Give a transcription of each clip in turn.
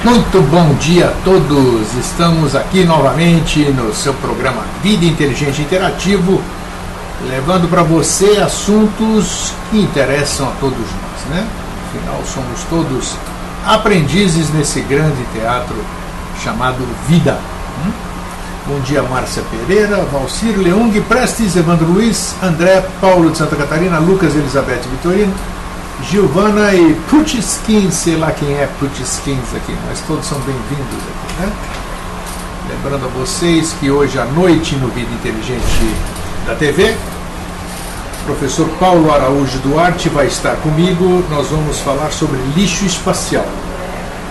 Muito bom dia a todos, estamos aqui novamente no seu programa Vida Inteligente Interativo, levando para você assuntos que interessam a todos nós, né? Afinal, somos todos aprendizes nesse grande teatro chamado Vida. Bom dia, Márcia Pereira, Valcir Leung, Prestes, Evandro Luiz, André, Paulo de Santa Catarina, Lucas, Elizabeth Vitorino, Giovana e Putiskin, sei lá quem é Putiskin aqui, mas todos são bem-vindos aqui, né? Lembrando a vocês que hoje à noite no Vida Inteligente da TV, o professor Paulo Araújo Duarte vai estar comigo. Nós vamos falar sobre lixo espacial.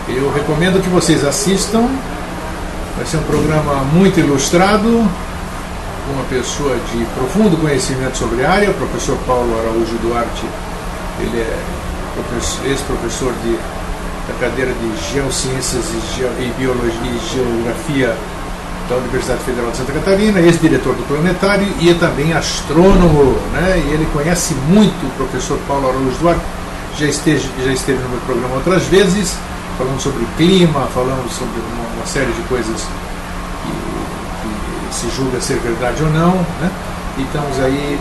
Eu recomendo que vocês assistam, vai ser um programa muito ilustrado, com uma pessoa de profundo conhecimento sobre a área, o professor Paulo Araújo Duarte. Ele é ex-professor da cadeira de Geociências e Biologia e Geografia da Universidade Federal de Santa Catarina, ex-diretor do Planetário e é também astrônomo, né? E ele conhece muito o professor Paulo Araújo Duarte, já esteve no meu programa outras vezes, falando sobre clima, falando sobre uma série de coisas que se julga ser verdade ou não, né? E estamos aí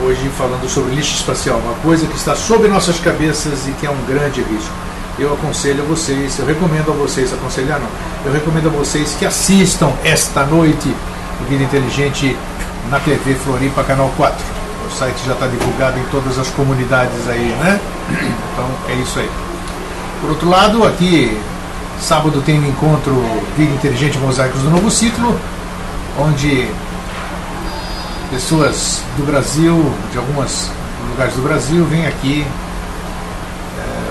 hoje falando sobre lixo espacial, uma coisa que está sob nossas cabeças e que é um grande risco. Eu aconselho a vocês, eu recomendo a vocês, aconselhar não, eu recomendo a vocês que assistam esta noite o Vida Inteligente na TV Floripa, Canal 4. O site já está divulgado em todas as comunidades aí, né? Então é isso aí. Por outro lado, aqui, sábado tem um encontro Vida Inteligente Mosaicos do Novo Ciclo, onde pessoas do Brasil, de alguns lugares do Brasil, vêm aqui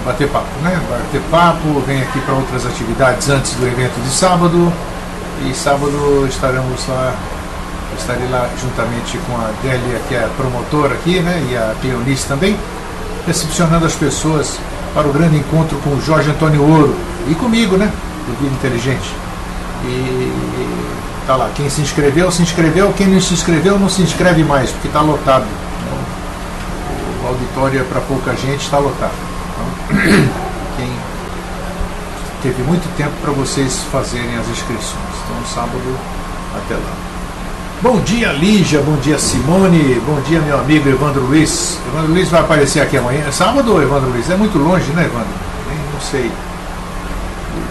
bater papo, né? Bater papo, vem aqui para outras atividades antes do evento de sábado. E sábado estaremos lá, eu estarei lá juntamente com a Délia, que é a promotora aqui, né? E a Cleonice também, recepcionando as pessoas para o grande encontro com o Jorge Antônio Ouro e comigo, né? Do Vida Inteligente. E tá lá, quem se inscreveu, quem não se inscreveu, não se inscreve mais, porque está lotado. O auditório é para pouca gente, está lotado. Então, quem teve muito tempo para vocês fazerem as inscrições. Então, sábado, até lá. Bom dia, Lígia, bom dia, Simone, bom dia, meu amigo Evandro Luiz. Evandro Luiz vai aparecer aqui amanhã. É sábado, Evandro Luiz? É muito longe, né, Evandro? Não sei.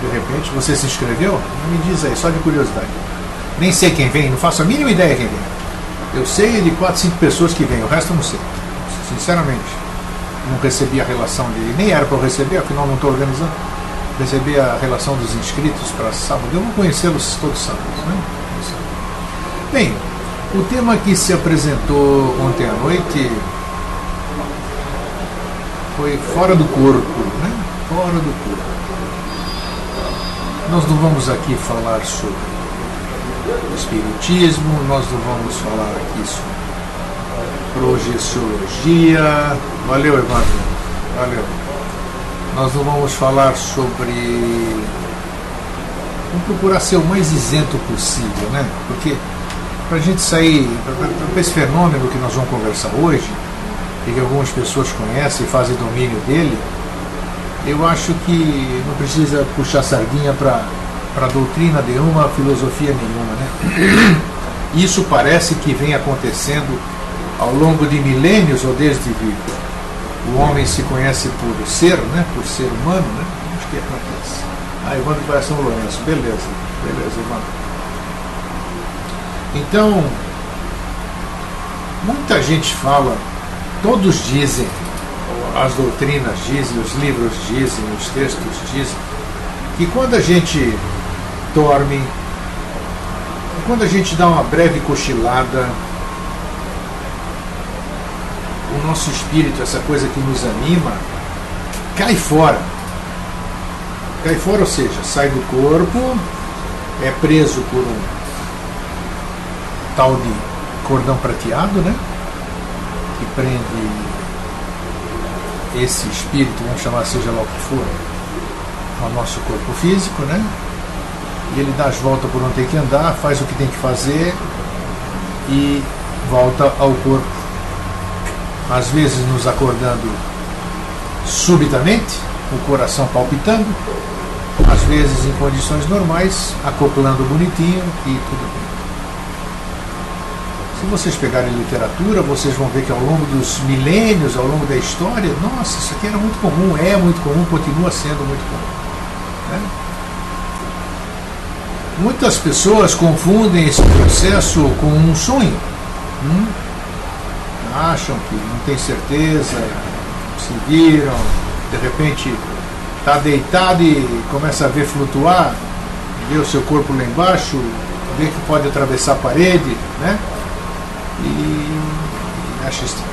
De repente, você se inscreveu? Me diz aí, só de curiosidade. Nem sei quem vem, não faço a mínima ideia quem vem. Eu sei de 4, 5 pessoas que vêm, o resto eu não sei. Sinceramente, não recebi a relação dele, nem era para eu receber, afinal não estou organizando. Recebi a relação dos inscritos para sábado, eu vou conhecê-los todos sábados, né? Bem, o tema que se apresentou ontem à noite foi fora do corpo, né? Fora do corpo. Nós não vamos aqui falar sobre o espiritismo, nós não vamos falar aqui sobre projeciologia. Valeu, Evandro, valeu. Nós não vamos falar sobre... Vamos procurar ser o mais isento possível, né? Porque para a gente sair, para esse fenômeno que nós vamos conversar hoje, e que algumas pessoas conhecem e fazem domínio dele, eu acho que não precisa puxar sardinha para doutrina nenhuma, filosofia nenhuma, né? Isso parece que vem acontecendo ao longo de milênios, ou desde que o homem se conhece por ser, né? Por ser humano, né? Acho que acontece. Ah, Evandro vai a São Lourenço, beleza, Evandro. Então, muita gente fala, todos dizem, as doutrinas dizem, os livros dizem, os textos dizem, que quando a gente dorme, quando a gente dá uma breve cochilada, o nosso espírito, essa coisa que nos anima, cai fora. Cai fora, ou seja, sai do corpo, é preso por um tal de cordão prateado, né? Que prende esse espírito, vamos chamar seja lá o que for, ao nosso corpo físico, né? E ele dá as voltas por onde tem que andar, faz o que tem que fazer e volta ao corpo. Às vezes nos acordando subitamente, o coração palpitando, às vezes em condições normais, acoplando bonitinho e tudo bem. Se vocês pegarem literatura, vocês vão ver que ao longo dos milênios, ao longo da história, nossa, isso aqui era muito comum, é muito comum, continua sendo muito comum, né? Muitas pessoas confundem esse processo com um sonho. Acham que não tem certeza, se viram, de repente está deitado e começa a ver flutuar, vê o seu corpo lá embaixo, vê que pode atravessar a parede, né? E acha estranho.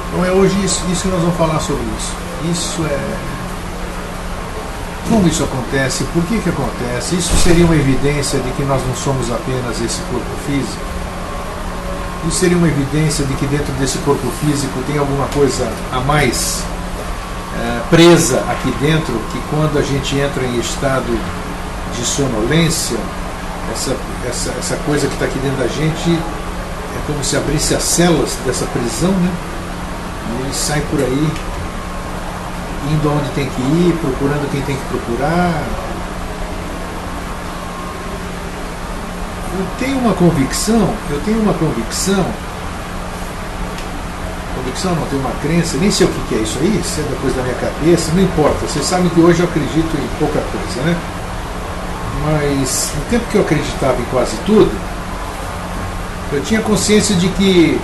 Então é hoje isso que nós vamos falar sobre isso. Isso é... Como isso acontece? Por que acontece? Isso seria uma evidência de que nós não somos apenas esse corpo físico? Isso seria uma evidência de que dentro desse corpo físico tem alguma coisa a mais presa aqui dentro, que quando a gente entra em estado de sonolência, essa coisa que está aqui dentro da gente é como se abrisse as celas dessa prisão, né? E ele sai por aí, indo aonde tem que ir, procurando quem tem que procurar. Eu tenho uma convicção, não, tenho uma crença, nem sei o que é isso aí, se é da coisa da minha cabeça, não importa, vocês sabem que hoje eu acredito em pouca coisa, né? Mas no tempo que eu acreditava em quase tudo, eu tinha consciência de que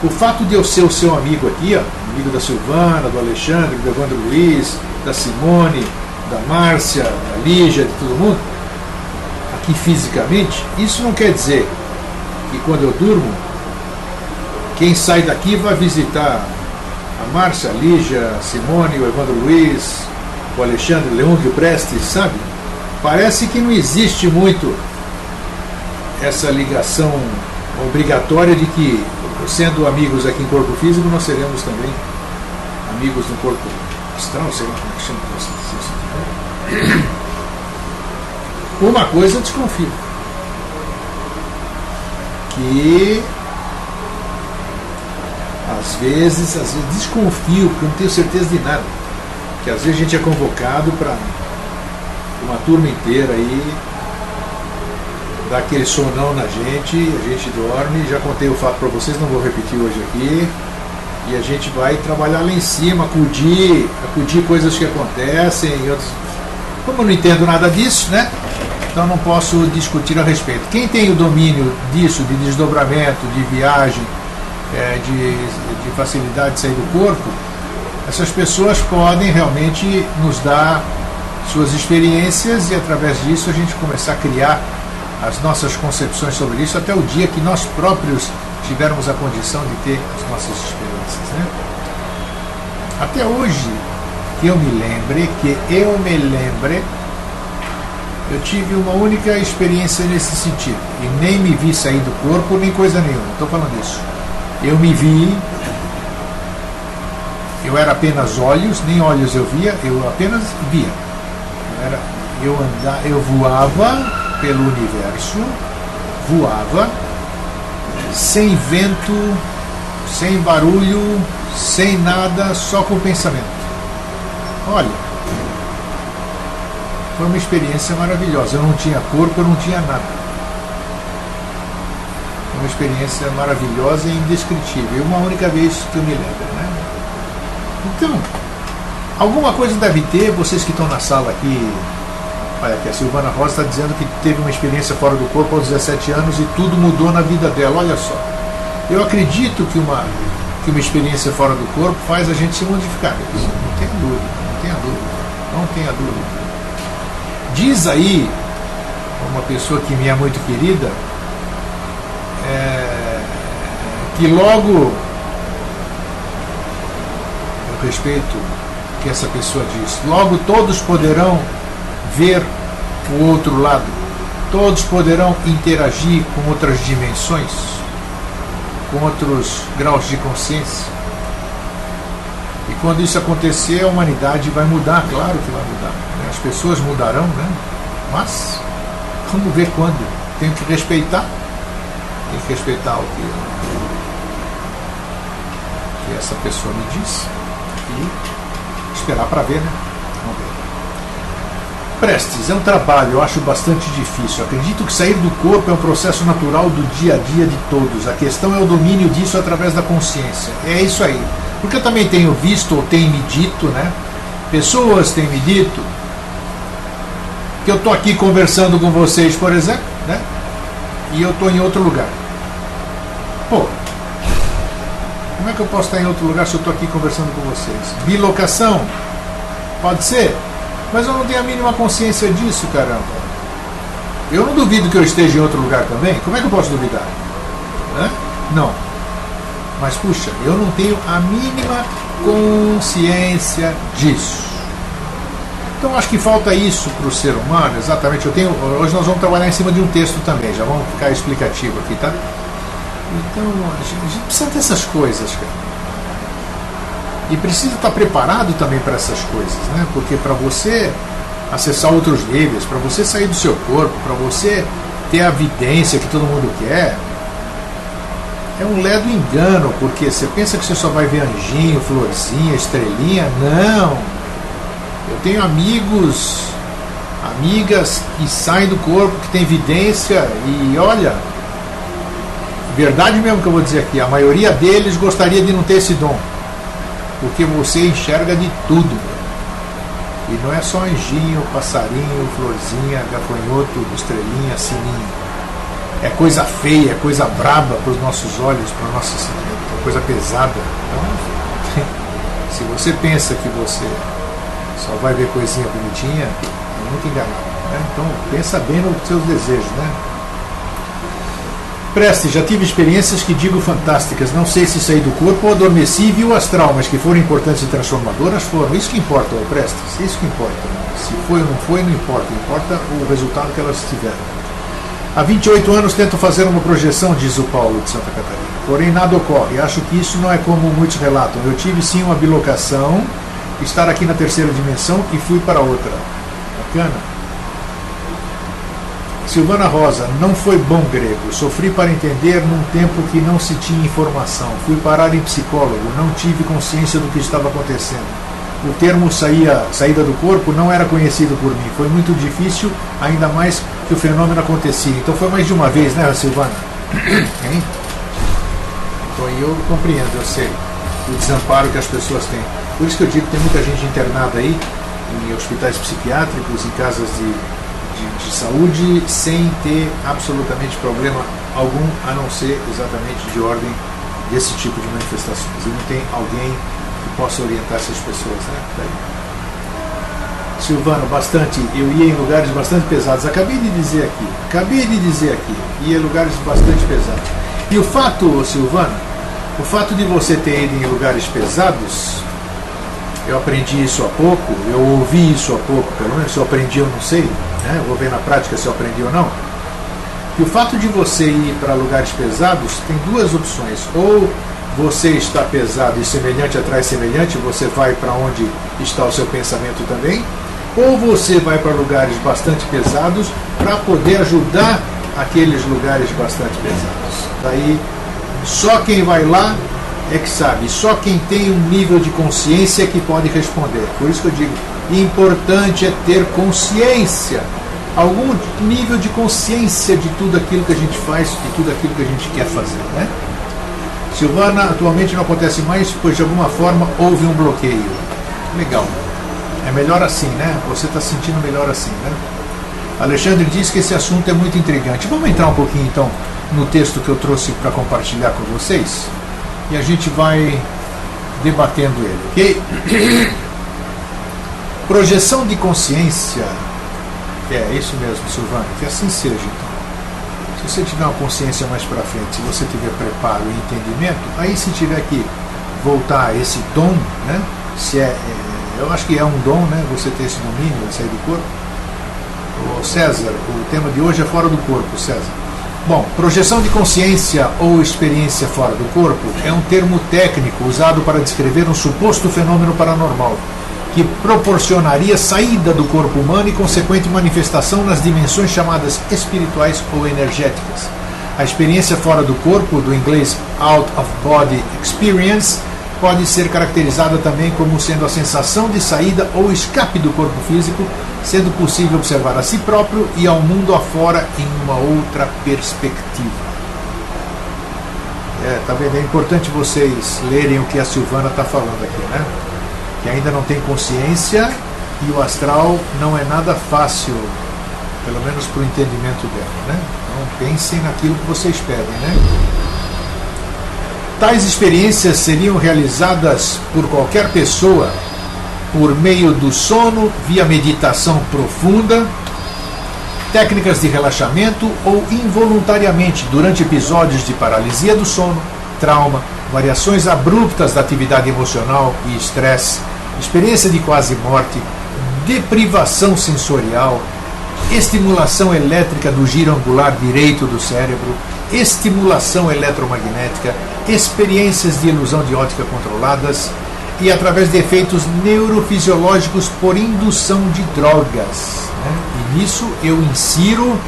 o fato de eu ser o seu amigo aqui, ó, amigo da Silvana, do Alexandre, do Evandro Luiz, da Simone, da Márcia, da Lígia, de todo mundo, aqui fisicamente, isso não quer dizer que quando eu durmo, quem sai daqui vai visitar a Márcia, a Lígia, a Simone, o Evandro Luiz, o Alexandre, o Leôncio Prestes, sabe? Parece que não existe muito essa ligação obrigatória de que, sendo amigos aqui em corpo físico, nós seremos também amigos no corpo astral, sei lá como é que chama. Uma coisa eu desconfio, que às vezes desconfio, porque eu não tenho certeza de nada, que às vezes a gente é convocado para uma turma inteira aí, dá aquele sonão na gente, a gente dorme, já contei o fato para vocês, não vou repetir hoje aqui, e a gente vai trabalhar lá em cima, acudir coisas que acontecem, como eu não entendo nada disso, né? Então não posso discutir a respeito. Quem tem o domínio disso, de desdobramento, de viagem, de facilidade de sair do corpo, essas pessoas podem realmente nos dar suas experiências e através disso a gente começar a criar as nossas concepções sobre isso até o dia que nós próprios tivermos a condição de ter as nossas experiências, né? Até hoje, que eu me lembre, eu tive uma única experiência nesse sentido, e nem me vi sair do corpo, nem coisa nenhuma, estou falando isso. Eu me vi, eu era apenas olhos, nem olhos eu via, eu apenas via. Eu voava pelo universo, voava, sem vento, sem barulho, sem nada, só com pensamento. Olha, foi uma experiência maravilhosa. Eu não tinha corpo, eu não tinha nada. Foi uma experiência maravilhosa e indescritível. Uma única vez que eu me lembro, né? Então, alguma coisa deve ter, vocês que estão na sala aqui. Olha, que a Silvana Rosa está dizendo que teve uma experiência fora do corpo aos 17 anos e tudo mudou na vida dela. Olha só. Eu acredito que uma experiência fora do corpo faz a gente se modificar. Não tenha dúvida. Não tenha dúvida. Diz aí, uma pessoa que me é muito querida, que logo, eu respeito o que essa pessoa diz, logo todos poderão ver o outro lado, todos poderão interagir com outras dimensões, com outros graus de consciência. E quando isso acontecer, a humanidade vai mudar, claro que vai mudar, né? As pessoas mudarão, né? Mas vamos ver quando. Tem que respeitar o que essa pessoa me diz e esperar para ver, né? Vamos ver. Prestes, é um trabalho, eu acho bastante difícil. Acredito que sair do corpo é um processo natural do dia a dia de todos. A questão é o domínio disso através da consciência. É isso aí. Porque eu também tenho visto, ou tenho me dito, né? Pessoas têm me dito que eu estou aqui conversando com vocês, por exemplo, né? E eu estou em outro lugar. Pô, como é que eu posso estar em outro lugar se eu estou aqui conversando com vocês? Bilocação? Pode ser? Mas eu não tenho a mínima consciência disso, caramba. Eu não duvido que eu esteja em outro lugar também. Como é que eu posso duvidar? Hã? Não. Mas, puxa, eu não tenho a mínima consciência disso. Então, acho que falta isso para o ser humano, exatamente. Hoje nós vamos trabalhar em cima de um texto também, já vamos ficar explicativo aqui, tá? Então, a gente precisa dessas coisas, cara. E precisa estar preparado também para essas coisas, né? Porque para você acessar outros níveis, para você sair do seu corpo, para você ter a vidência que todo mundo quer, é um ledo engano, porque você pensa que você só vai ver anjinho, florzinha, estrelinha. Não! Eu tenho amigos, amigas que saem do corpo, que têm vidência, e olha, verdade mesmo que eu vou dizer aqui, a maioria deles gostaria de não ter esse dom. Porque você enxerga de tudo. E não é só anjinho, passarinho, florzinha, gafanhoto, estrelinha, sininho. É coisa feia, é coisa braba para os nossos olhos, para nossa coisa pesada. Então, se você pensa que você só vai ver coisinha bonitinha, é muito enganado, né? Então pensa bem nos seus desejos, né? Preste, já tive experiências que digo fantásticas. Não sei se saí do corpo ou adormeci e vi o astral, mas que foram importantes e transformadoras foram. Isso que importa, Prestes. Isso que importa. Se foi ou não foi, não importa. Importa o resultado que elas tiveram. Há 28 anos tento fazer uma projeção, diz o Paulo de Santa Catarina. Porém, nada ocorre. Acho que isso não é como muitos relatam. Eu tive sim uma bilocação, estar aqui na terceira dimensão e fui para outra. Bacana. Silvana Rosa, não foi bom grego. Sofri para entender num tempo que não se tinha informação. Fui parar em psicólogo, não tive consciência do que estava acontecendo. O termo saída do corpo não era conhecido por mim. Foi muito difícil, ainda mais que o fenômeno acontecia. Então foi mais de uma vez, né, Silvana? Hein? Então eu compreendo, eu sei o desamparo que as pessoas têm. Por isso que eu digo que tem muita gente internada aí, em hospitais psiquiátricos, em casas de saúde, sem ter absolutamente problema algum, a não ser exatamente de ordem desse tipo de manifestações. E não tem alguém que possa orientar essas pessoas, né? Silvano, bastante, eu ia em lugares bastante pesados. Acabei de dizer aqui, ia em lugares bastante pesados. E o fato, Silvano, o fato de você ter ido em lugares pesados, eu aprendi isso há pouco, eu ouvi isso há pouco, pelo menos se eu aprendi eu não sei, né? Eu vou ver na prática se eu aprendi ou não. E o fato de você ir para lugares pesados tem duas opções. Ou você está pesado e semelhante atrai semelhante, você vai para onde está o seu pensamento também, ou você vai para lugares bastante pesados para poder ajudar aqueles lugares bastante pesados. Daí, só quem vai lá é que sabe, só quem tem um nível de consciência é que pode responder. Por isso que eu digo, importante é ter consciência, algum nível de consciência de tudo aquilo que a gente faz, de tudo aquilo que a gente quer fazer, né? Silvana, atualmente não acontece mais, pois de alguma forma houve um bloqueio. Legal. É melhor assim, né? Você está se sentindo melhor assim, né? Alexandre diz que esse assunto é muito intrigante. Vamos entrar um pouquinho então no texto que eu trouxe para compartilhar com vocês? E a gente vai debatendo ele, ok? Projeção de consciência. É isso mesmo, Silvana, que assim seja então. Se você tiver uma consciência mais para frente, se você tiver preparo e entendimento, aí se tiver que voltar a esse dom, né? Se eu acho que é um dom, né? Você ter esse domínio, sair do corpo. Ô, César, o tema de hoje é fora do corpo, César. Bom, projeção de consciência ou experiência fora do corpo é um termo técnico usado para descrever um suposto fenômeno paranormal que proporcionaria saída do corpo humano e consequente manifestação nas dimensões chamadas espirituais ou energéticas. A experiência fora do corpo, do inglês out of body experience, pode ser caracterizada também como sendo a sensação de saída ou escape do corpo físico, sendo possível observar a si próprio e ao mundo afora em uma outra perspectiva. Tá vendo? É importante vocês lerem o que a Silvana está falando aqui, né? Que ainda não tem consciência e o astral não é nada fácil, pelo menos para o entendimento dela, né? Então pensem naquilo que vocês pedem, né? Tais experiências seriam realizadas por qualquer pessoa por meio do sono, via meditação profunda, técnicas de relaxamento ou involuntariamente durante episódios de paralisia do sono, trauma, variações abruptas da atividade emocional e estresse, experiência de quase morte, deprivação sensorial, estimulação elétrica do giro angular direito do cérebro, estimulação eletromagnética, experiências de ilusão de ótica controladas e através de efeitos neurofisiológicos por indução de drogas, né? E nisso eu insiro,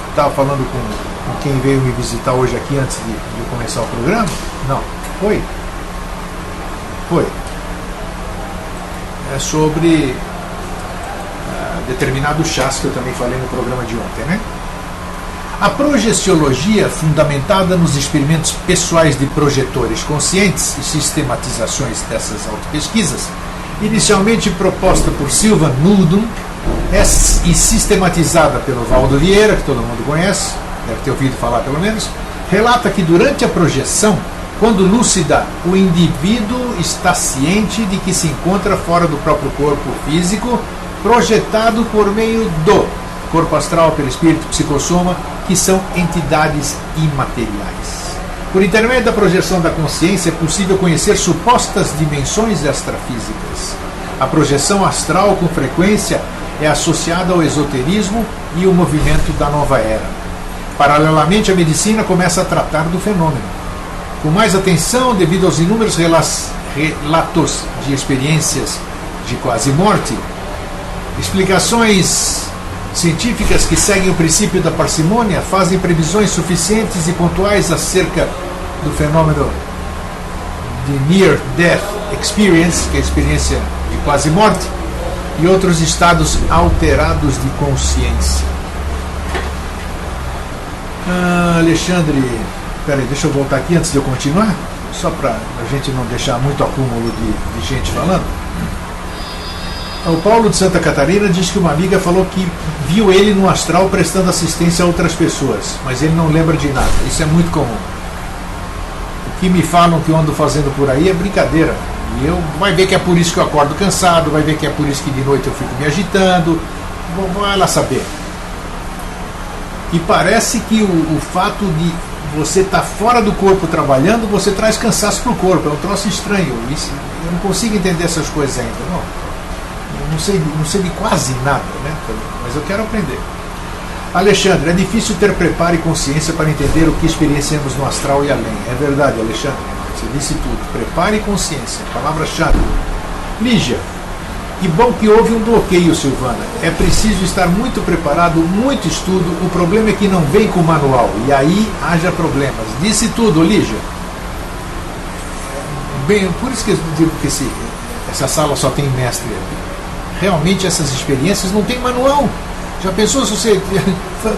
estava falando com quem veio me visitar hoje aqui antes de eu começar o programa? Não, foi? Foi. É sobre determinados chás que eu também falei no programa de ontem, né? A projeciologia, fundamentada nos experimentos pessoais de projetores conscientes e sistematizações dessas autopesquisas, inicialmente proposta por Sylvan Muldoon e sistematizada pelo Valdo Vieira, que todo mundo conhece, deve ter ouvido falar pelo menos, relata que durante a projeção, quando lúcida, o indivíduo está ciente de que se encontra fora do próprio corpo físico, projetado por meio do corpo astral, perispírito, psicossoma, que são entidades imateriais. Por intermédio da projeção da consciência é possível conhecer supostas dimensões extrafísicas. A projeção astral com frequência é associada ao esoterismo e o movimento da nova era. Paralelamente, a medicina começa a tratar do fenômeno com mais atenção devido aos inúmeros relatos de experiências de quase morte. Explicações científicas que seguem o princípio da parcimônia fazem previsões suficientes e pontuais acerca do fenômeno de Near Death Experience, que é a experiência de quase morte, e outros estados alterados de consciência. Alexandre, peraí, deixa eu voltar aqui antes de eu continuar, só para a gente não deixar muito acúmulo de gente falando. O Paulo de Santa Catarina diz que uma amiga falou que viu ele no astral prestando assistência a outras pessoas, mas ele não lembra de nada. Isso é muito comum. O que me falam que eu ando fazendo por aí é brincadeira. E vai ver que é por isso que eu acordo cansado, vai ver que é por isso que de noite eu fico me agitando, vai lá saber. E parece que o fato de você estar fora do corpo trabalhando, você traz cansaço para o corpo. É um troço estranho. Eu não consigo entender essas coisas ainda. Não sei de quase nada, né? Mas eu quero aprender. Alexandre, é difícil ter preparo e consciência para entender o que experienciamos no astral e além. É verdade, Alexandre. Você disse tudo. Preparo e consciência. Palavra-chave. Lígia, que bom que houve um bloqueio, Silvana. É preciso estar muito preparado, muito estudo. O problema é que não vem com manual. E aí haja problemas. Disse tudo, Lígia. Bem, por isso que eu digo que essa sala só tem mestre. Realmente essas experiências não tem manual. Já pensou se você...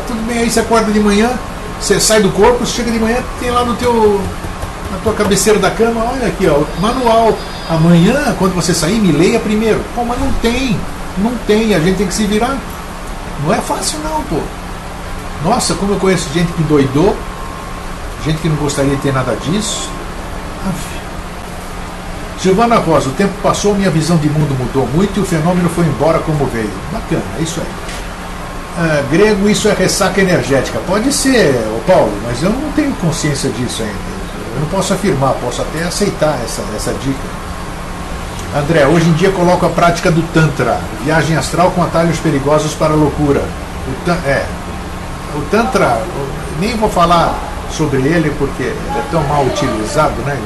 Tudo bem, aí você acorda de manhã, você sai do corpo, chega de manhã, tem lá na tua cabeceira da cama, olha aqui, ó, manual. Amanhã, quando você sair, me leia primeiro. Pô, mas não tem, a gente tem que se virar. Não é fácil não, pô. Nossa, como eu conheço gente que doidou, gente que não gostaria de ter nada disso. Silvana Rosa, o tempo passou, minha visão de mundo mudou muito e o fenômeno foi embora como veio. Bacana, é isso aí. Grego, isso é ressaca energética. Pode ser, Paulo, mas eu não tenho consciência disso ainda. Eu não posso afirmar, posso até aceitar essa dica. André, hoje em dia coloco a prática do Tantra, viagem astral com atalhos perigosos para a loucura. O Tantra, nem vou falar sobre ele porque é tão mal utilizado, né?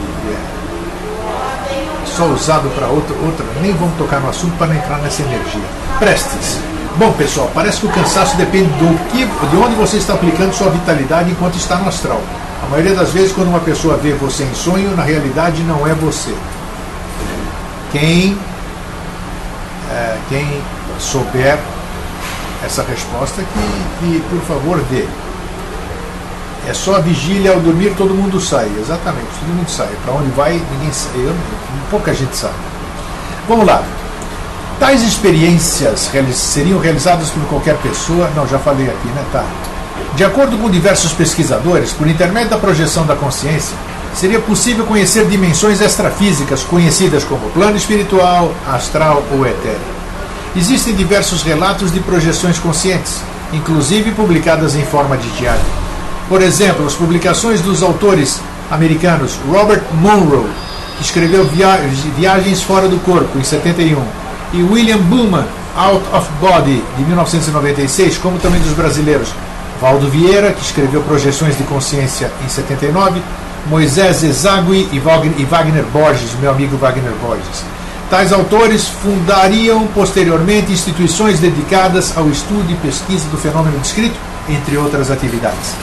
Só usado para outra, nem vamos tocar no assunto para não entrar nessa energia. Prestes. Bom, pessoal, parece que o cansaço depende de onde você está aplicando sua vitalidade enquanto está no astral. A maioria das vezes, quando uma pessoa vê você em sonho, na realidade não é você. Quem souber essa resposta que por favor, dê. É só a vigília ao dormir, todo mundo sai. Exatamente, todo mundo sai. Para onde vai, ninguém sai. Pouca gente sabe. Vamos lá. Tais experiências seriam realizadas por qualquer pessoa? Não, já falei aqui, né? Tá. De acordo com diversos pesquisadores, por intermédio da projeção da consciência, seria possível conhecer dimensões extrafísicas conhecidas como plano espiritual, astral ou etéreo. Existem diversos relatos de projeções conscientes, inclusive publicadas em forma de diário. Por exemplo, as publicações dos autores americanos Robert Monroe, que escreveu Viagens Fora do Corpo, em 71, e William Buhlman, Out of Body, de 1996, como também dos brasileiros Valdo Vieira, que escreveu Projeções de Consciência, em 79, Moisés Ezagui e Wagner Borges, meu amigo Wagner Borges. Tais autores fundariam posteriormente instituições dedicadas ao estudo e pesquisa do fenômeno descrito, entre outras atividades.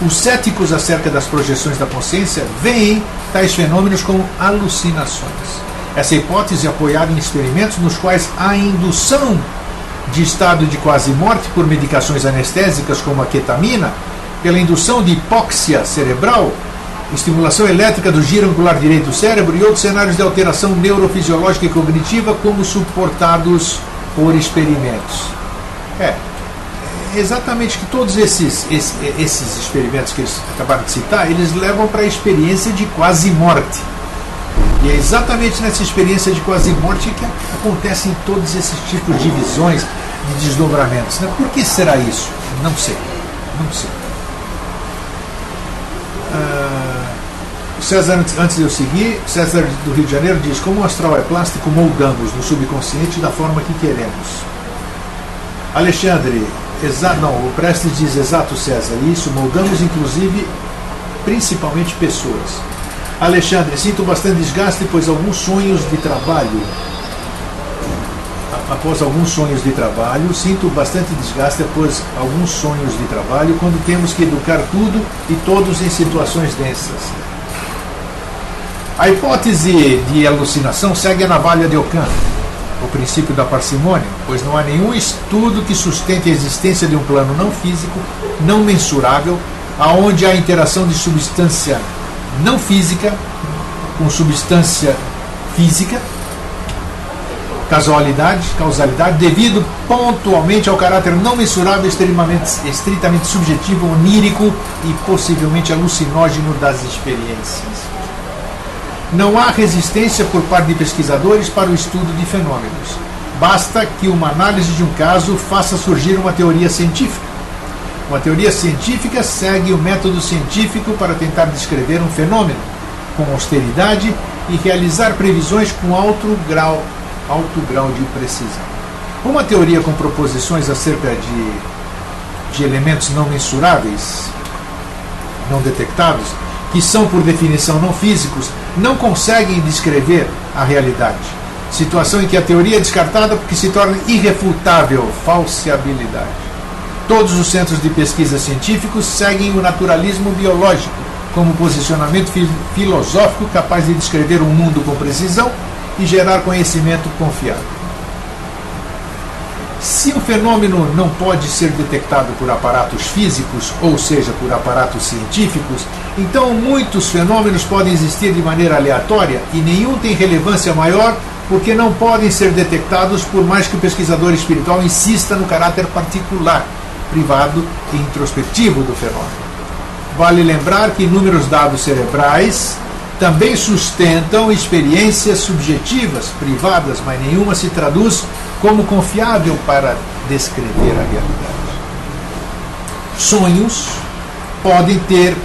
Os céticos acerca das projeções da consciência veem tais fenômenos como alucinações. Essa hipótese é apoiada em experimentos nos quais a indução de estado de quase morte por medicações anestésicas como a ketamina, pela indução de hipóxia cerebral, estimulação elétrica do giro angular direito do cérebro e outros cenários de alteração neurofisiológica e cognitiva como suportados por experimentos. Exatamente que todos esses experimentos que eles acabaram de citar, eles levam para a experiência de quase morte. E é exatamente nessa experiência de quase morte que acontecem todos esses tipos de visões, de desdobramentos. Né? Por que será isso? Não sei. César, antes de eu seguir, César do Rio de Janeiro diz: como o astral é plástico, moldamos no subconsciente da forma que queremos. Alexandre, o Prestes diz: exato, César, isso, moldamos inclusive, principalmente pessoas. Alexandre, sinto bastante desgaste, pois alguns sonhos de trabalho, sinto bastante desgaste após alguns sonhos de trabalho, quando temos que educar tudo e todos em situações densas. A hipótese de alucinação segue a navalha de Ockham, o princípio da parcimônia, pois não há nenhum estudo que sustente a existência de um plano não físico, não mensurável, aonde há interação de substância não física com substância física, causalidade, devido pontualmente ao caráter não mensurável, estritamente subjetivo, onírico e possivelmente alucinógeno das experiências. Não há resistência por parte de pesquisadores para o estudo de fenômenos. Basta que uma análise de um caso faça surgir uma teoria científica. Uma teoria científica segue o método científico para tentar descrever um fenômeno com austeridade e realizar previsões com alto grau de precisão. Uma teoria com proposições acerca de elementos não mensuráveis, não detectados, que são por definição não físicos, não conseguem descrever a realidade. Situação em que a teoria é descartada porque se torna irrefutável, falseabilidade. Todos os centros de pesquisa científicos seguem o naturalismo biológico como posicionamento filosófico capaz de descrever o mundo com precisão e gerar conhecimento confiável. Se o fenômeno não pode ser detectado por aparatos físicos, ou seja, por aparatos científicos, então muitos fenômenos podem existir de maneira aleatória e nenhum tem relevância maior porque não podem ser detectados por mais que o pesquisador espiritual insista no caráter particular, privado e introspectivo do fenômeno. Vale lembrar que inúmeros dados cerebrais também sustentam experiências subjetivas, privadas, mas nenhuma se traduz como confiável para descrever a realidade. Sonhos podem ter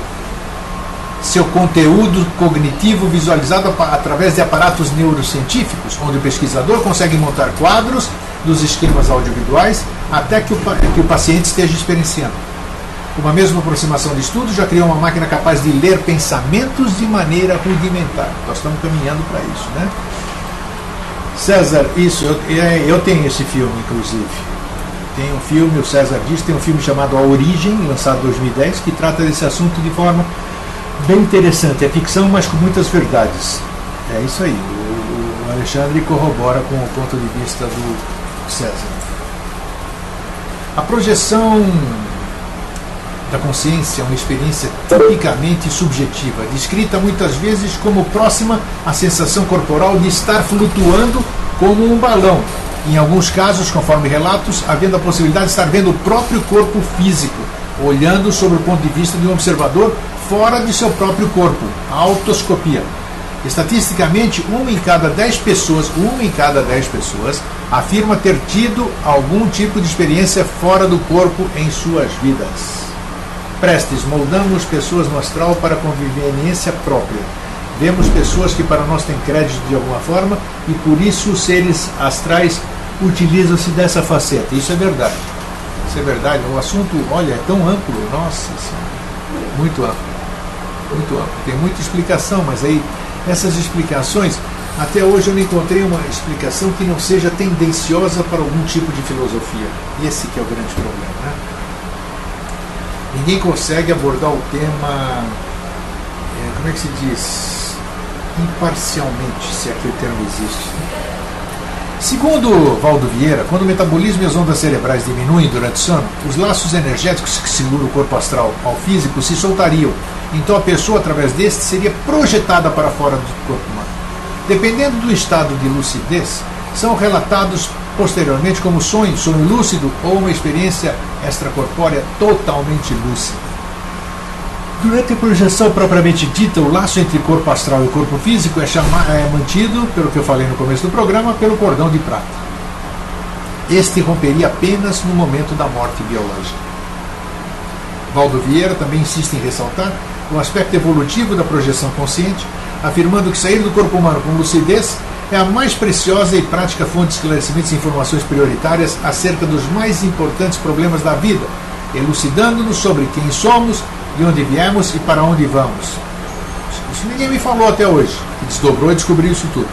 seu conteúdo cognitivo visualizado através de aparatos neurocientíficos, onde o pesquisador consegue montar quadros dos esquemas audiovisuais até que o paciente esteja experienciando. Uma mesma aproximação de estudo já criou uma máquina capaz de ler pensamentos de maneira rudimentar. Nós estamos caminhando para isso, né? César, isso, eu tenho esse filme, inclusive. Tem um filme, o César diz, tem um filme chamado A Origem, lançado em 2010, que trata desse assunto de forma bem interessante. É ficção, mas com muitas verdades. É isso aí. O Alexandre corrobora com o ponto de vista do César. A projeção da consciência é uma experiência tipicamente subjetiva, descrita muitas vezes como próxima à sensação corporal de estar flutuando como um balão. Em alguns casos, conforme relatos, havendo a possibilidade de estar vendo o próprio corpo físico, olhando sobre o ponto de vista de um observador fora de seu próprio corpo, a autoscopia. Estatisticamente, uma em cada 10 pessoas afirma ter tido algum tipo de experiência fora do corpo em suas vidas. Prestes, moldamos pessoas no astral para conveniência própria. Vemos pessoas que para nós têm crédito de alguma forma e por isso os seres astrais utilizam-se dessa faceta. Isso é verdade. Isso é verdade. O assunto, olha, é tão amplo, nossa, muito amplo. Muito amplo. Tem muita explicação, mas aí essas explicações, até hoje eu não encontrei uma explicação que não seja tendenciosa para algum tipo de filosofia. Esse que é o grande problema, né? Ninguém consegue abordar o tema, como é que se diz, imparcialmente, se aquele termo existe. Segundo Valdo Vieira, quando o metabolismo e as ondas cerebrais diminuem durante o sono, os laços energéticos que seguram o corpo astral ao físico se soltariam. Então a pessoa, através deste, seria projetada para fora do corpo humano. Dependendo do estado de lucidez, são relatados posteriormente como sonho lúcido ou uma experiência extracorpórea totalmente lúcida. Durante a projeção propriamente dita, o laço entre corpo astral e corpo físico é mantido, pelo que eu falei no começo do programa, pelo cordão de prata. Este romperia apenas no momento da morte biológica. Valdo Vieira também insiste em ressaltar o aspecto evolutivo da projeção consciente, afirmando que sair do corpo humano com lucidez é a mais preciosa e prática fonte de esclarecimentos e informações prioritárias acerca dos mais importantes problemas da vida, elucidando-nos sobre quem somos, de onde viemos e para onde vamos. Isso ninguém me falou até hoje, que desdobrou e descobriu isso tudo.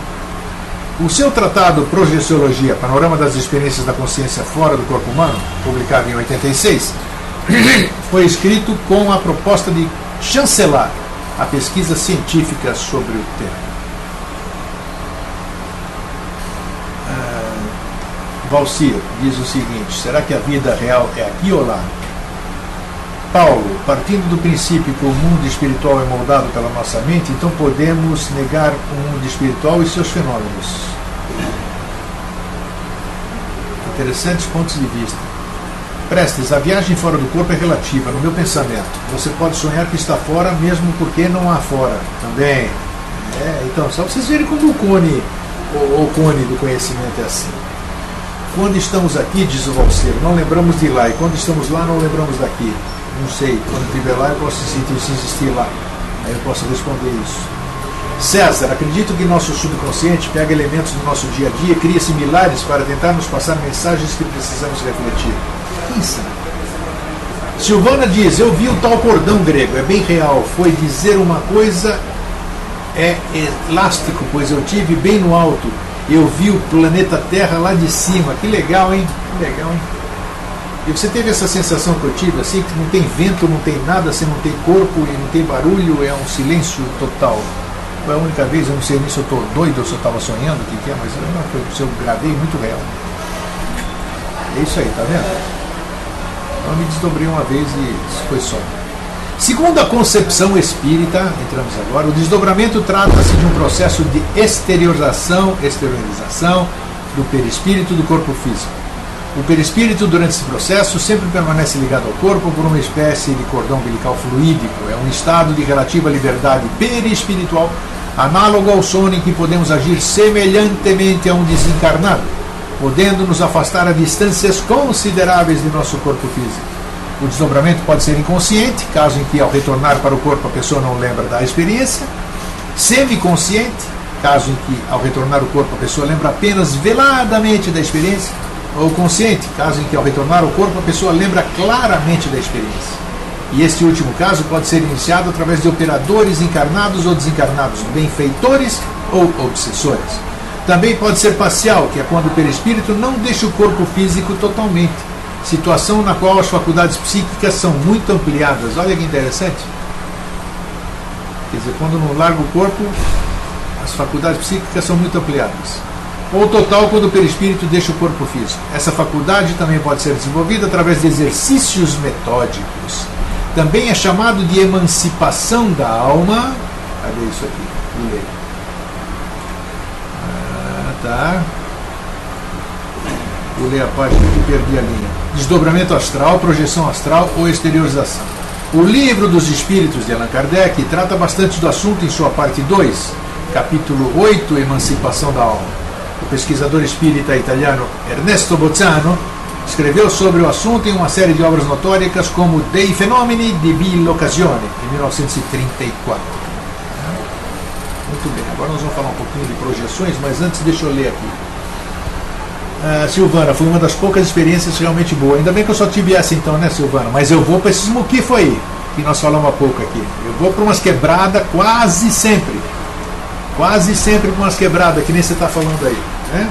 O seu tratado Projeciologia, Panorama das Experiências da Consciência Fora do Corpo Humano, publicado em 86, foi escrito com a proposta de chancelar a pesquisa científica sobre o tema. Valcir diz o seguinte: será que a vida real é aqui ou lá? Paulo, partindo do princípio que o mundo espiritual é moldado pela nossa mente, então podemos negar o mundo espiritual e seus fenômenos. Interessantes pontos de vista. Prestes, a viagem fora do corpo é relativa, no meu pensamento. Você pode sonhar que está fora, mesmo porque não há fora. Também. Então, só vocês verem como o cone do conhecimento é assim. Quando estamos aqui, diz o Valcir, não lembramos de lá, e quando estamos lá, não lembramos daqui. Não sei, quando estiver lá, eu posso se existir lá. Aí eu posso responder isso. César, acredito que nosso subconsciente pega elementos do nosso dia a dia, cria similares para tentar nos passar mensagens que precisamos refletir. Pensa. Silvana diz, eu vi o tal cordão grego, é bem real, foi dizer uma coisa, é elástico, pois eu tive bem no alto, eu vi o planeta Terra lá de cima, que legal, hein? Que legal, hein? E você teve essa sensação que eu tive, assim, que não tem vento, não tem nada, você não tem corpo e não tem barulho, é um silêncio total. Foi a única vez, eu não sei nem se eu estou doido ou se eu estava sonhando, o que é, mas eu gravei muito real. É isso aí, tá vendo? Então eu me desdobrei uma vez e isso foi só. Segundo a concepção espírita, entramos agora, o desdobramento trata-se de um processo de exteriorização do perispírito do corpo físico. O perispírito, durante esse processo, sempre permanece ligado ao corpo por uma espécie de cordão umbilical fluídico. É um estado de relativa liberdade perispiritual, análogo ao sono em que podemos agir semelhantemente a um desencarnado, podendo nos afastar a distâncias consideráveis de nosso corpo físico. O desdobramento pode ser inconsciente, caso em que ao retornar para o corpo a pessoa não lembra da experiência, semiconsciente, caso em que ao retornar ao corpo a pessoa lembra apenas veladamente da experiência, ou consciente, caso em que ao retornar ao corpo a pessoa lembra claramente da experiência. E este último caso pode ser iniciado através de operadores encarnados ou desencarnados, benfeitores ou obsessores. Também pode ser parcial, que é quando o perispírito não deixa o corpo físico totalmente, situação na qual as faculdades psíquicas são muito ampliadas. Olha que interessante. Quer dizer, quando não larga o corpo, as faculdades psíquicas são muito ampliadas. ou total quando o perispírito deixa o corpo físico. Essa faculdade também pode ser desenvolvida através de exercícios metódicos. Também é chamado de emancipação da alma. Cadê isso aqui? Vou ler. Tá. Vou ler a página que perdi a linha. Desdobramento astral, projeção astral ou exteriorização. O Livro dos Espíritos de Allan Kardec trata bastante do assunto em sua parte 2, capítulo 8, Emancipação da Alma. O pesquisador espírita italiano Ernesto Bozzano escreveu sobre o assunto em uma série de obras notórias como Dei Fenomeni di Biloccasione, em 1934. Muito bem, agora nós vamos falar um pouquinho de projeções, mas antes deixa eu ler aqui. Silvana, foi uma das poucas experiências realmente boas. Ainda bem que eu só tive essa então, né, Silvana? Mas eu vou para esses muquifos aí, que nós falamos há pouco aqui. Eu vou para umas quebradas quase sempre. Quase sempre com umas quebradas, que nem você está falando aí, né?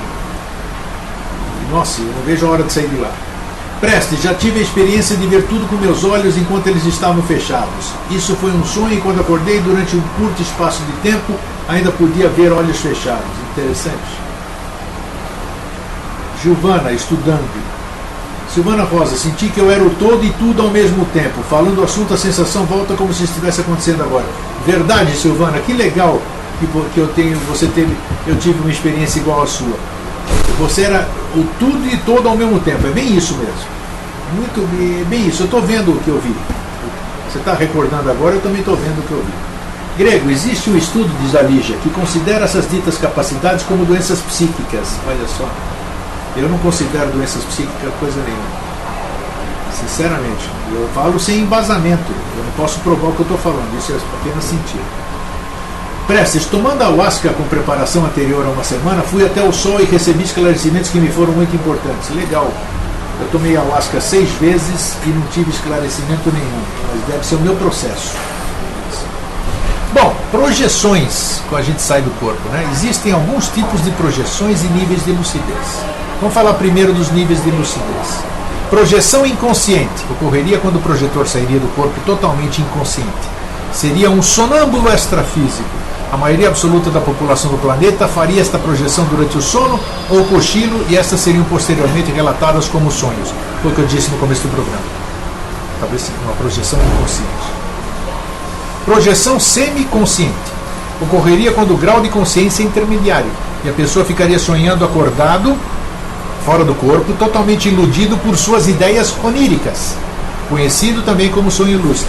Nossa, eu não vejo a hora de sair de lá. Preste, já tive a experiência de ver tudo com meus olhos enquanto eles estavam fechados. Isso foi um sonho e quando acordei durante um curto espaço de tempo, ainda podia ver olhos fechados. Interessante. Giovana, estudando. Silvana Rosa, senti que eu era o todo e tudo ao mesmo tempo. Falando do assunto, a sensação volta como se estivesse acontecendo agora. Verdade, Silvana, que legal que eu tive uma experiência igual à sua. Você era o tudo e todo ao mesmo tempo. É bem isso mesmo. Muito bem isso. Eu estou vendo o que eu vi. Você está recordando agora, eu também estou vendo o que eu vi. Grego, existe um estudo, diz a Lígia, que considera essas ditas capacidades como doenças psíquicas. Olha só. Eu não considero doenças psíquicas coisa nenhuma. Sinceramente. Eu falo sem embasamento. Eu não posso provar o que eu estou falando. Isso é apenas sentir. Prestes, tomando ayahuasca com preparação anterior a uma semana, fui até o sol e recebi esclarecimentos que me foram muito importantes. Legal. Eu tomei ayahuasca 6 vezes e não tive esclarecimento nenhum. Mas deve ser o meu processo. Bom, projeções quando a gente sai do corpo, né? Existem alguns tipos de projeções e níveis de lucidez. Vamos falar primeiro dos níveis de lucidez. Projeção inconsciente ocorreria quando o projetor sairia do corpo totalmente inconsciente. Seria um sonâmbulo extrafísico. A maioria absoluta da população do planeta faria esta projeção durante o sono ou cochilo e estas seriam posteriormente relatadas como sonhos. Foi o que eu disse no começo do programa. Talvez uma projeção inconsciente. Projeção semiconsciente ocorreria quando o grau de consciência é intermediário e a pessoa ficaria sonhando acordado, fora do corpo, totalmente iludido por suas ideias oníricas, conhecido também como sonho lúcido.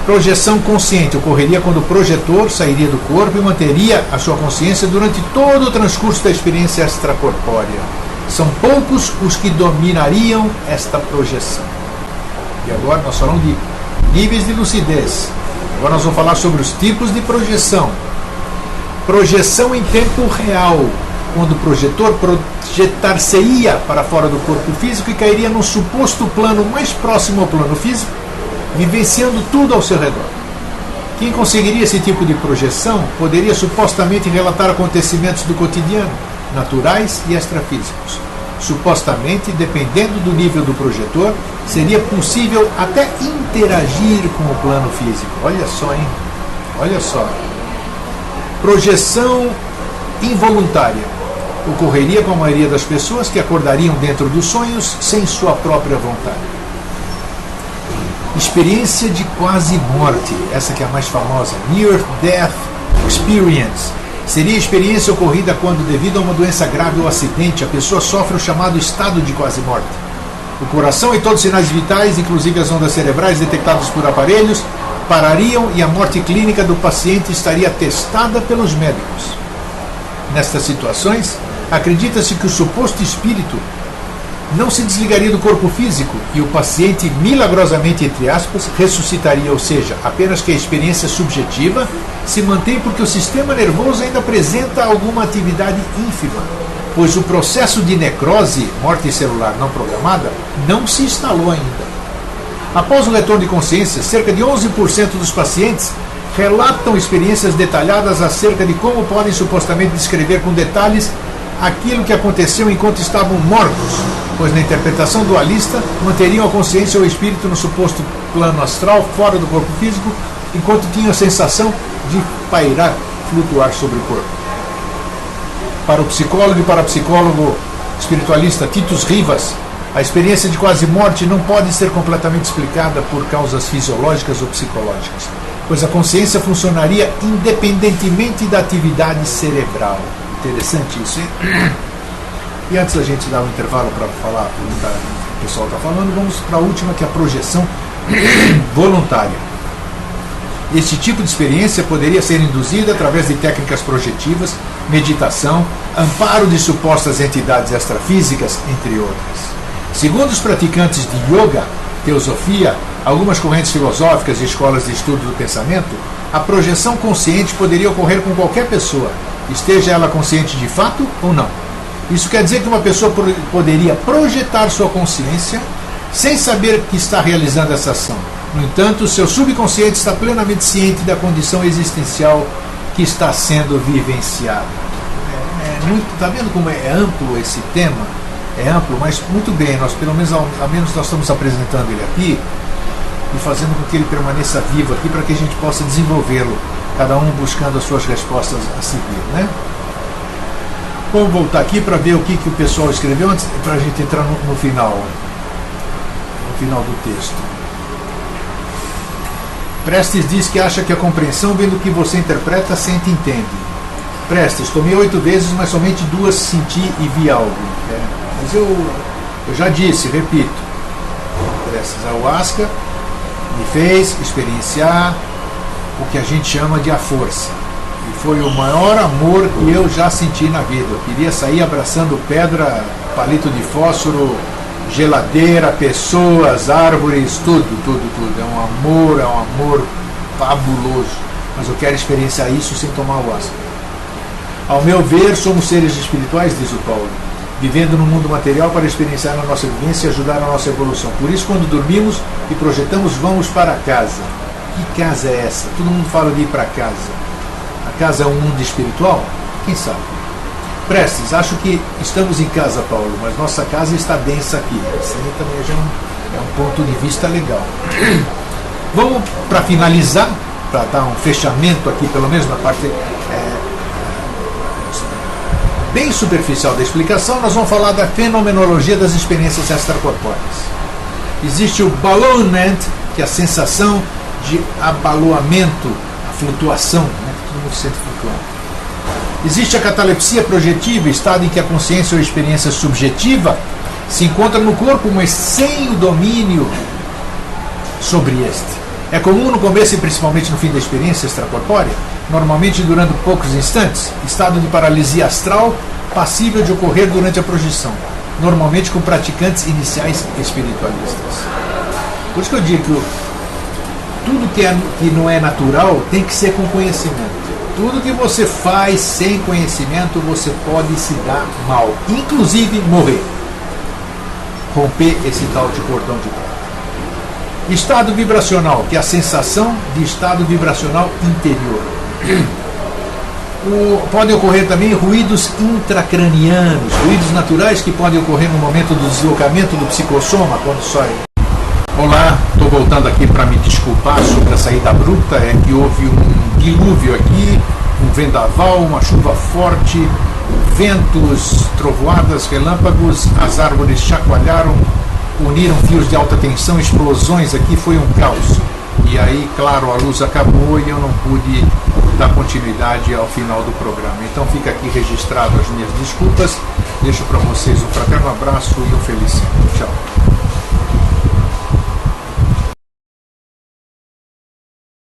Projeção consciente ocorreria quando o projetor sairia do corpo e manteria a sua consciência durante todo o transcurso da experiência extracorpórea. São poucos os que dominariam esta projeção. E agora nós falamos de níveis de lucidez. Agora nós vamos falar sobre os tipos de projeção. Projeção em tempo real, quando o projetor projetar-se-ia para fora do corpo físico e cairia num suposto plano mais próximo ao plano físico, vivenciando tudo ao seu redor. Quem conseguiria esse tipo de projeção poderia supostamente relatar acontecimentos do cotidiano, naturais e extrafísicos. Supostamente, dependendo do nível do projetor, seria possível até interagir com o plano físico. Olha só, hein? Olha só. Projeção involuntária ocorreria com a maioria das pessoas que acordariam dentro dos sonhos sem sua própria vontade. Experiência de quase morte, essa que é a mais famosa, Near Death Experience, seria a experiência ocorrida quando, devido a uma doença grave ou acidente, a pessoa sofre o chamado estado de quase morte. O coração e todos os sinais vitais, inclusive as ondas cerebrais detectadas por aparelhos, parariam e a morte clínica do paciente estaria atestada pelos médicos. Nestas situações, acredita-se que o suposto espírito não se desligaria do corpo físico e o paciente, milagrosamente, entre aspas, ressuscitaria, ou seja, apenas que a experiência subjetiva se mantém porque o sistema nervoso ainda apresenta alguma atividade ínfima, pois o processo de necrose, morte celular não programada, não se instalou ainda. Após o retorno de consciência, cerca de 11% dos pacientes relatam experiências detalhadas acerca de como podem supostamente descrever com detalhes aquilo que aconteceu enquanto estavam mortos, pois na interpretação dualista manteriam a consciência ou o espírito no suposto plano astral, fora do corpo físico, enquanto tinham a sensação de pairar, flutuar sobre o corpo. Para o psicólogo e parapsicólogo espiritualista Titus Rivas, a experiência de quase morte não pode ser completamente explicada por causas fisiológicas ou psicológicas, pois a consciência funcionaria independentemente da atividade cerebral. Interessante isso, hein? E antes da gente dar um intervalo para falar o que o pessoal está falando, vamos para a última, que é a projeção voluntária. Este tipo de experiência poderia ser induzida através de técnicas projetivas, meditação, amparo de supostas entidades extrafísicas, entre outras. Segundo os praticantes de yoga, teosofia, algumas correntes filosóficas e escolas de estudo do pensamento, a projeção consciente poderia ocorrer com qualquer pessoa, esteja ela consciente de fato ou não. Isso quer dizer que uma pessoa poderia projetar sua consciência sem saber que está realizando essa ação. No entanto, seu subconsciente está plenamente ciente da condição existencial que está sendo vivenciada. Está vendo como é amplo esse tema? É amplo, mas muito bem, nós pelo menos, ao menos nós estamos apresentando ele aqui e fazendo com que ele permaneça vivo aqui para que a gente possa desenvolvê-lo, cada um buscando as suas respostas a seguir, né? Vamos voltar aqui para ver o que o pessoal escreveu antes, para a gente entrar no final do texto. Prestes diz que acha que a compreensão vem do que você interpreta, sente e entende. Prestes, tomei 8 vezes, mas somente 2 senti e vi algo. Mas eu já disse, repito, Prestes, a ayahuasca me fez experienciar o que a gente chama de a força. E foi o maior amor que eu já senti na vida. Eu queria sair abraçando pedra, palito de fósforo, geladeira, pessoas, árvores, tudo. É um amor fabuloso. Mas eu quero experienciar isso sem tomar ayahuasca. Ao meu ver, somos seres espirituais, diz o Paulo, vivendo no mundo material para experienciar a nossa vivência e ajudar a nossa evolução. Por isso, quando dormimos e projetamos, vamos para casa. Que casa é essa? Todo mundo fala de ir para casa. A casa é um mundo espiritual? Quem sabe? Prestes, acho que estamos em casa, Paulo, mas nossa casa está densa aqui. Isso aí também já é um ponto de vista legal. Vamos, para finalizar, para dar um fechamento aqui, pelo menos na parte bem superficial da explicação, nós vamos falar da fenomenologia das experiências extracorpóreas. Existe o ballonment, que é a sensação de abaloamento, a flutuação, né? Todo mundo se sente flutuando. Existe a catalepsia projetiva, estado em que a consciência ou a experiência subjetiva se encontra no corpo, mas sem o domínio sobre este. É comum no começo e principalmente no fim da experiência extracorpórea, normalmente durando poucos instantes, estado de paralisia astral passível de ocorrer durante a projeção, normalmente com praticantes iniciais espiritualistas. Por isso que eu digo que tudo que não é natural tem que ser com conhecimento. Tudo que você faz sem conhecimento, você pode se dar mal, inclusive morrer. Romper esse tal de cordão de prata. Estado vibracional, que é a sensação de estado vibracional interior. Podem ocorrer também ruídos intracranianos, ruídos naturais que podem ocorrer no momento do deslocamento do psicossoma, quando sai. Olá, estou voltando aqui para me desculpar sobre a saída abrupta, é que houve um dilúvio aqui, um vendaval, uma chuva forte, ventos, trovoadas, relâmpagos, as árvores chacoalharam, uniram fios de alta tensão, explosões aqui, foi um caos. E aí, claro, a luz acabou e eu não pude dar continuidade ao final do programa. Então fica aqui registrado as minhas desculpas, deixo para vocês um fraterno abraço e um feliz ano. Tchau.